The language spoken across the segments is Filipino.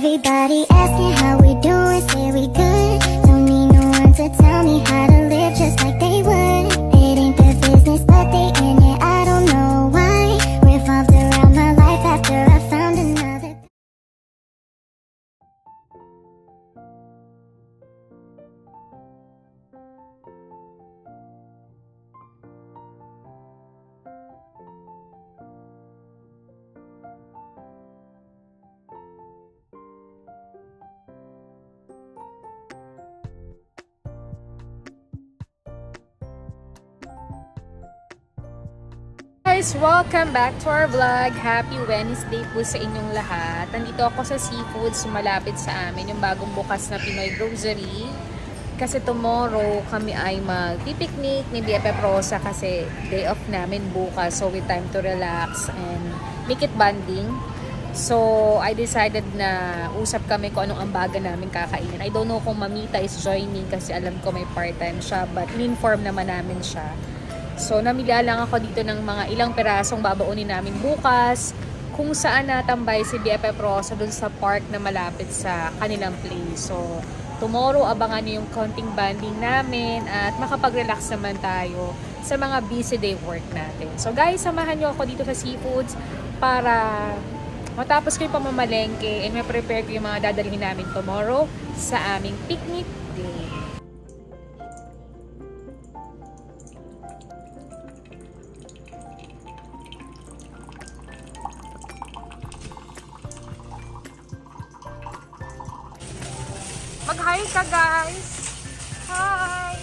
Everybody asking how we doing, say we good. Don't need no one to tell me how to live just like they would. It ain't their business, but they in it, I don't know why. Revolved around my life after I found another. Guys, welcome back to our vlog. Happy Wednesday po sa inyong lahat. Nandito ako sa Seafoods, malapit sa amin yung bagong bukas na Pinoy Grocery. Kasi tomorrow kami ay mag-picnic ni BFF Rosa kasi day off namin bukas. So with time to relax and make it bonding. So I decided na usap kami kung anong ambagan namin kakainin. I don't know kung Mamita is joining kasi alam ko may part-time siya, but in-inform naman namin siya. So, namili lang ako dito ng mga ilang perasong babaunin namin bukas kung saan natambay si BFF Rosa dun sa park na malapit sa kanilang place. So, tomorrow abangan nyo yung konting banding namin at makapag-relax naman tayo sa mga busy day work natin. So, guys, samahan nyo ako dito sa Seafoods para matapos ko yung pamamalengke and may prepare ko yung mga dadalhin namin tomorrow sa aming picnic day. Mag-hi ka, guys! Hi!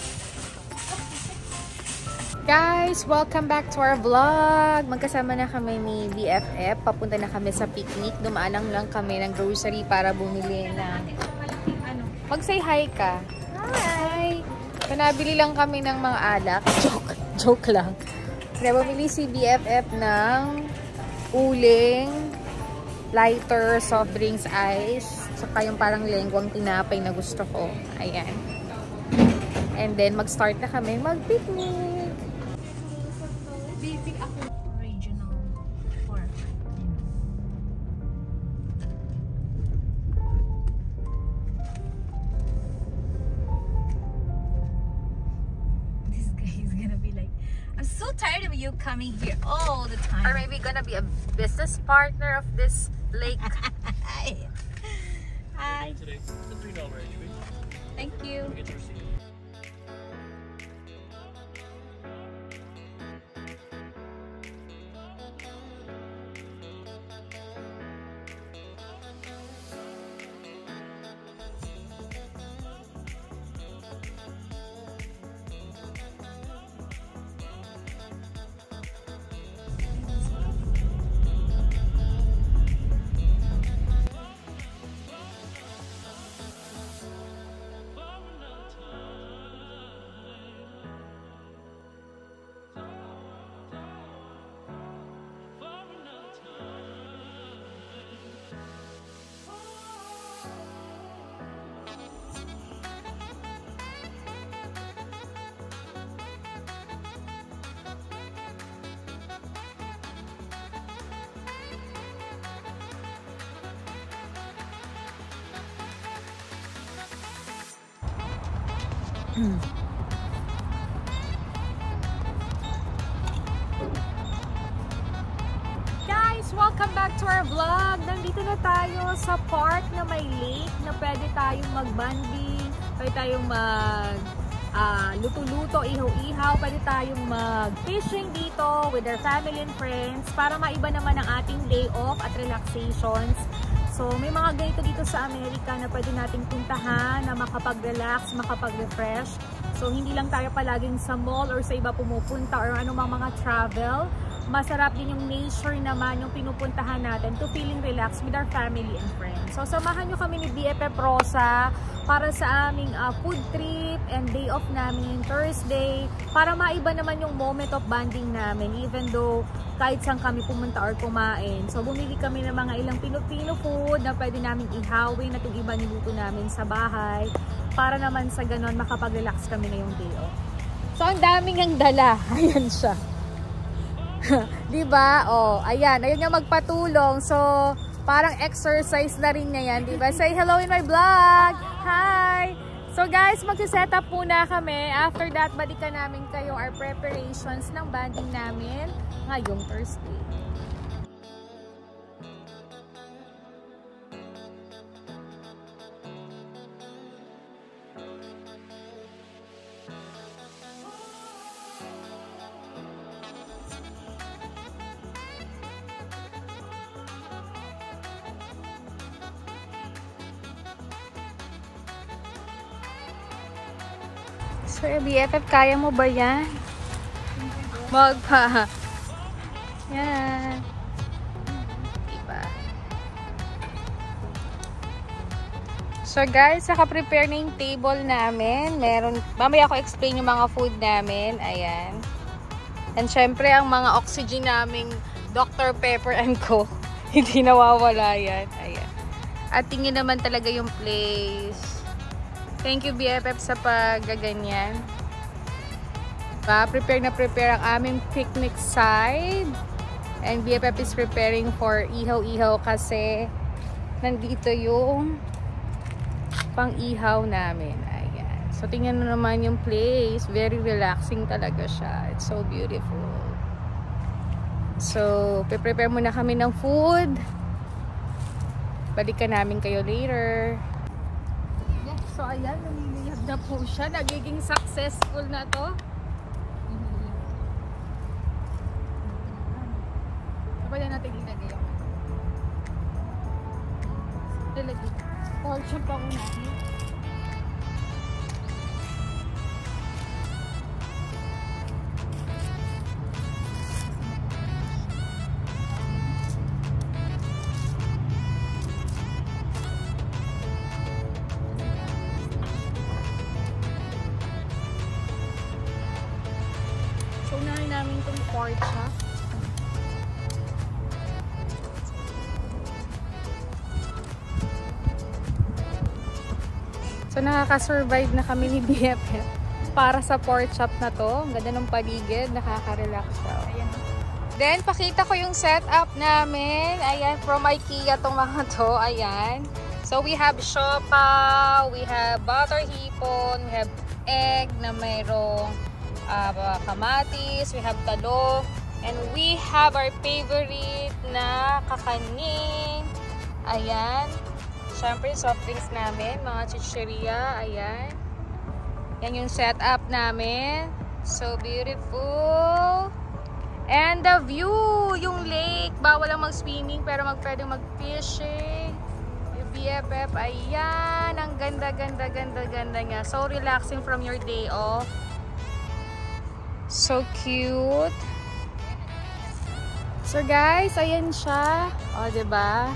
Guys, welcome back to our vlog! Magkasama na kami ni BFF. Papunta na kami sa picnic. Dumaalang lang kami ng grocery para bumili ng... Mag-say hi ka! Hi! Nabili lang kami ng mga alak. Joke lang. Kaya bumili si BFF ng uling, lighter, soft drinks, ice, saka yung parang lengwang tinapay na gusto ko. Ayan. And then, mag-start na kami mag-picnic. Basic ako regional pork. This guy is gonna be like, I'm so tired of you coming here all the time. Or maybe gonna be a business partner of this lake. Hi. Today, the $3 anyway. Thank you. Get your seat. Guys, welcome back to our vlog. Nandito na tayo sa park na may lake na pwede tayong mag-banding, pwede tayong luto-luto, ihaw-ihaw, pwede tayong mag-fishing dito with our family and friends para maiba naman ang ating day off at relaxations. So, may mga ganito dito sa Amerika na pwede nating puntahan, na makapag-relax, makapag-refresh. So, hindi lang tayo palaging sa mall or sa iba pumupunta or anumang mga travel. Masarap din yung nature naman, yung pinupuntahan natin to feeling relaxed with our family and friends. So, samahan nyo kami ni BFF Rosa para sa aming food trip and day off namin Thursday para maiba naman yung moment of bonding namin even though kahit saan kami pumunta or kumain. So, bumili kami ng mga ilang Pilipino food na pwede namin ihawin at yung iba niluto namin sa bahay para naman sa ganon makapag-relax kami ngayong day off. So, ang daming ang dala. Ayan siya. Diba? Oh, ayan. Ayun yung magpatulong. So, Parang exercise na rin niya yan, diba? Say hello in my vlog! Hi! So guys, mag-set up muna kami. After that, balikan namin kayo our preparations ng banding namin ngayong Thursday. So, BFF, kaya mo ba yan? Magpa. Yan. Diba? So, guys, naka-prepare na yung table namin. Meron, mamaya ako explain yung mga food namin. Ayan. And syempre, ang mga oxygen naming Dr. Pepper and Coke. Hindi nawawala yan. Ayan. At tingin naman talaga yung place. Thank you, BFF, sa paggaganyan. Prepare na prepare ang aming picnic side. And BFF is preparing for ihaw-ihaw kasi nandito yung pang-ihaw namin. Ayan. So, tingnan mo naman yung place. Very relaxing talaga siya. It's so beautiful. So, prepare muna kami ng food. Balikan namin kayo later. So, ayan, namimiyag na po siya. Nagiging successful na to. Kapag na natin ilagay yung ilagay. Pork chop ako natin. Unahin namin itong pork chop. So, nakaka-survive na kami ni BFF para sa pork chop na to. Ang ganda ng paligid. Nakaka-relax siya. Ayan. Then, pakita ko yung setup namin. Ayan, from IKEA tong mga to. Ayan. So, we have siopaw, we have butter hipon, we have egg na mayroong kamatis, we have talong, and we have our favorite na kakanin. Ayan. Siyempre, soft drinks namin, mga chicheria. Ayan. Yan yung setup namin. So beautiful. And the view, yung lake. Bawal lang mag-swimming, pero pwedeng mag-fishing. Yung BFF, ayan. Ang ganda niya. So relaxing from your day off. So cute. So guys, ayan siya. O, diba?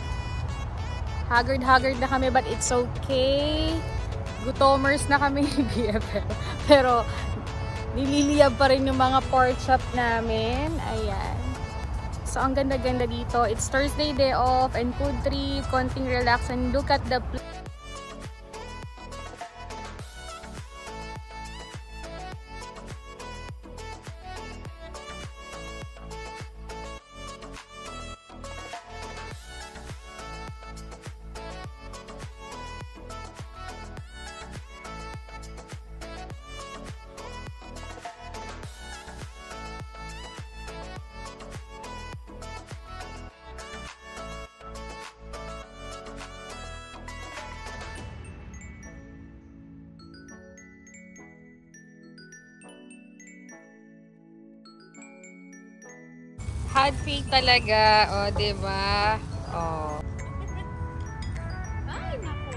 Haggard na kami, but it's okay. Gutomers na kami ni BFF. Pero, nililiyab pa rin yung mga pork chop namin. Ayan. So, ang ganda-ganda dito. It's Thursday day off and food trip, konting relax, and look at the hot cake talaga. O, diba? O. Ay, naku.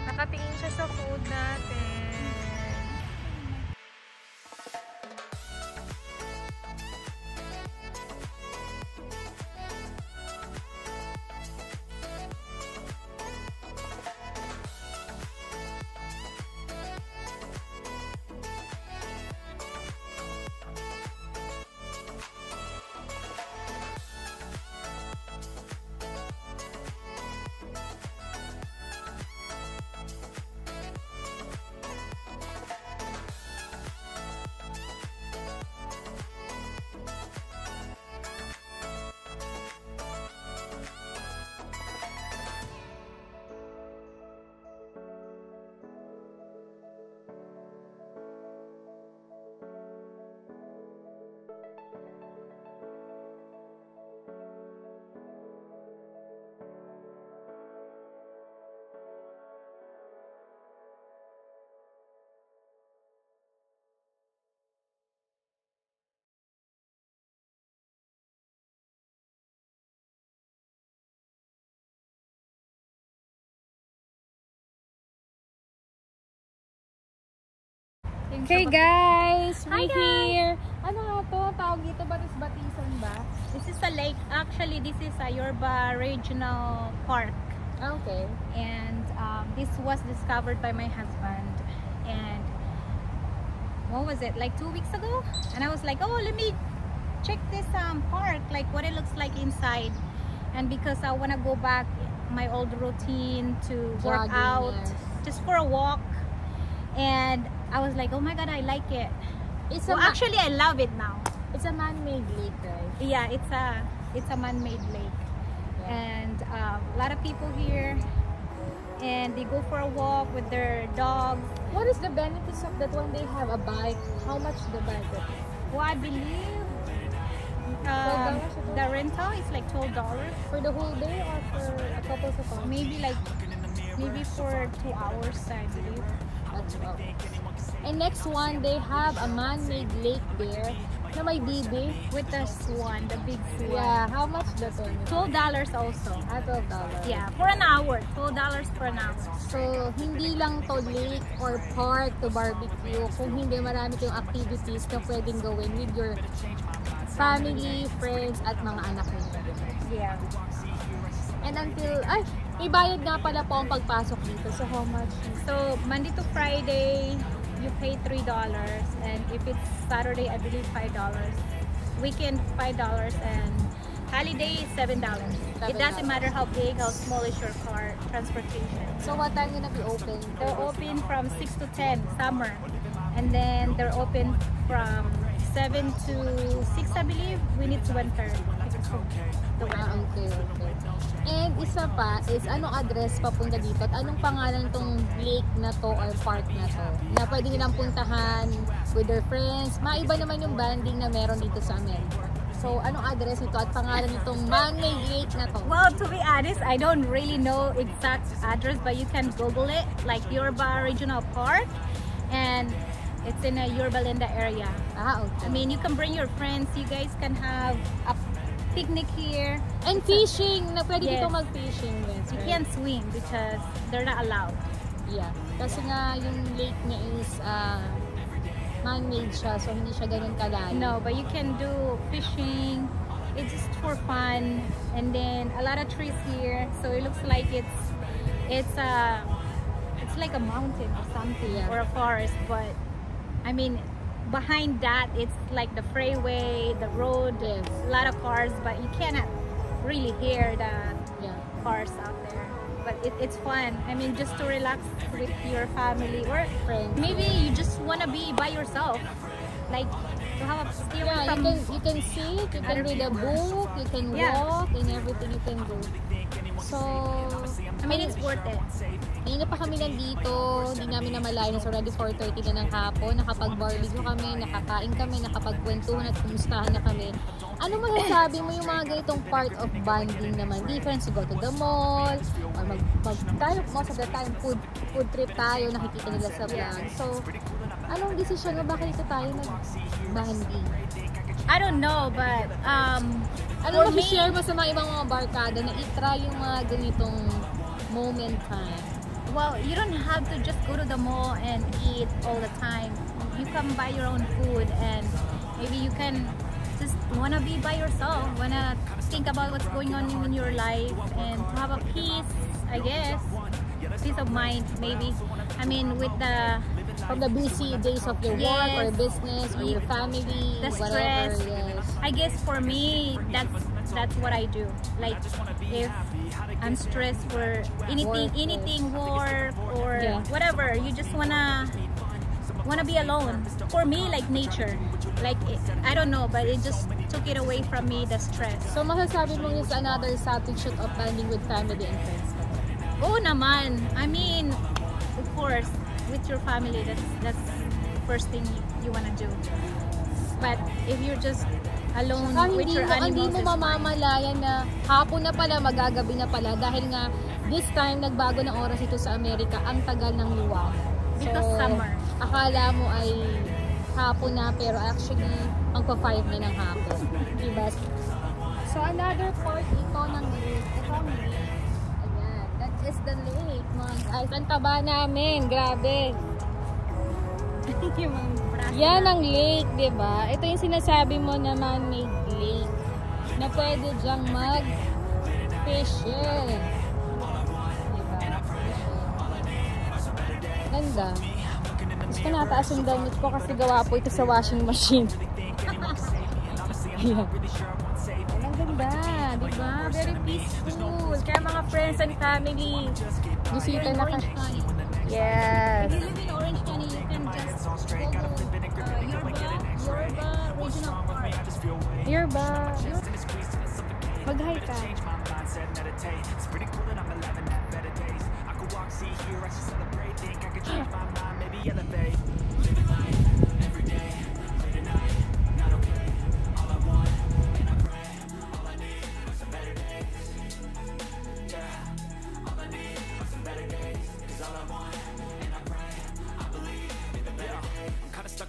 Nakatingin siya sa food natin. Okay guys, Hi, we're here. Ano nga to? Tawag dito ba? Batisan ba? This is a lake. Actually, this is a Yorba Regional Park. Okay. And this was discovered by my husband. And what was it? Like 2 weeks ago? And I was like, oh, let me check this park, like what it looks like inside. And because I want to go back my old routine to work Jogging, out, yes. just for a walk. And I was like, oh my god, I like it. It's Well, actually, I love it now. it's a man-made lake, right? Yeah, it's a man-made lake. Yeah. And a lot of people here, and they go for a walk with their dogs. What is the benefits of that when they have a bike? How much the bike? Well, I believe $12 the rental is like $12. For the whole day or for a couple of hours? Maybe for 2 hours, I believe. That's all. And next one, they have a man-made lake there na may bibi. With the swan, the big swan. Yeah, how much that one? $12 also. $12. Yeah, for an hour. $12 for an hour. So, hindi lang to lake or park to barbecue. Kung hindi, marami kayong activities na pwedeng gawin with your family, friends, at mga anak ninyo. Yeah. And until, ay, may bayad nga pala po ang pagpasok dito. So, how much? So Monday to Friday, you pay $3, and if it's Saturday, I believe $5. Weekend $5, and holiday $7. It doesn't matter how big, how small is your car transportation. So, what time gonna be open? They're open from 6 to 10 summer, and then they're open from 7 to 6, I believe. We need to enter. Okay. And isa pa is anong address papunta dito at anong pangalan tong lake na to or park na to na pwede nilang puntahan with their friends. Maiba naman yung banding na meron dito sa America. So anong address ito at pangalan nitong man-made lake na to? Well, to be honest, I don't really know exact address, but you can Google it, like Yorba Regional Park, and it's in a Yorba Linda area. Okay. I mean, you can bring your friends. You guys can have a picnic here. And fishing, na pwede Yes. dito mag-fishing. Yes, You right? can't swim because they're not allowed. Yeah. Kasi nga yung lake niya is man-made siya, so hindi siya ganun kalalim. No, but you can do fishing. It's just for fun, and then a lot of trees here, so it looks like it's like a mountain or something, Yeah. or a forest. But I mean, behind that, it's like the freeway, the road, Yes. a lot of cars, but you cannot really hear the Yeah. cars out there. But it's fun. I mean, just to relax with your family, or Friends. maybe you just want to be by yourself, like to have a stay away Yeah, from. you can sit, you can other read a book, you can Yeah. walk, and everything you can do. So, I mean, it's worth it. kanina pa kami nandito, hindi namin namalayan, so already 4:30 na ng hapon, nakapag-barbecue kami, nakakain kami, nakapagkwentuhan at kumustahan na kami. Ano masasabi mo yung mga ganitong part of bonding naman? Difference to go to the mall, or tayo, most of the time, food trip tayo, nakikita nila sa vlog. So, anong decision mo? Bakit ito tayo nag-bonding? I don't know, but Ano for me, share mo sa mga ibang mga barkada na i-try yung mga ganitong moment time? well, you don't have to just go to the mall and eat all the time. You can buy your own food, and maybe you can just wanna be by yourself, wanna think about what's going on in your life, and to have a peace, I guess, peace of mind, maybe. I mean, with the From the busy days of your work Yes. or business or your family, The whatever, stress. yes. I guess for me, that's what I do. Like, if I'm stressed for anything work or Yeah. whatever, you just wanna be alone. For me, like nature, like I don't know, but it just took it away from me, the stress. So, masasabi mo is another substitute of bonding with family and friends. Oh naman, I mean, of course, with your family, that's first thing you wanna do. But if you're just alone Saka with your hindi animals, mo it's fine. mamamalayan na hapon na pala, magagabi na pala dahil nga this time nagbago ng oras ito sa Amerika, ang tagal ng liwanag. Because summer. Akala mo ay hapon na pero actually ang pa-5 na ng hapon. Diba? So another part ito ng lake. Ito ang lake. Ayan. That is the lake mga guys. Ang taba namin. Grabe. Yung mga brass Yan na. ang lake, di ba? Ito yung sinasabi mo na man-made lake na pwede dyang mag-fishing. Diba? Ganda. Gusto ko nataas yung damit ko kasi gawa po ito sa washing machine. Ayan. Ang ganda, diba? Very peaceful. Kaya mga friends and family, bisita na ka. Yes. If you live in Orange County, you can just go to Yorba Regional Park. Yorba. Mag-hi ka.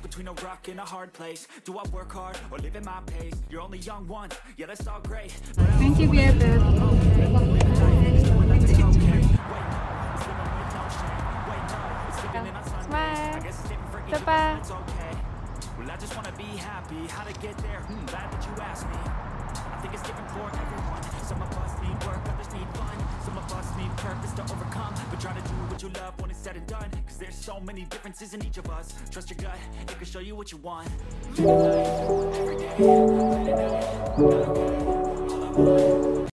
Between a rock and a hard place. Do I work hard or live at my pace? You're only young once, yeah, that's all great. Thank you, Bieta. Smile. Ito pa. Well, I just wanna be happy. How to get there? Glad that you asked me. I think it's different for everyone. Some of us need work, others need fun. Some of us need purpose to overcome. But try to do what you love when it's said and done. Cause there's so many differences in each of us. Trust your gut, it can show you what you want. Every day,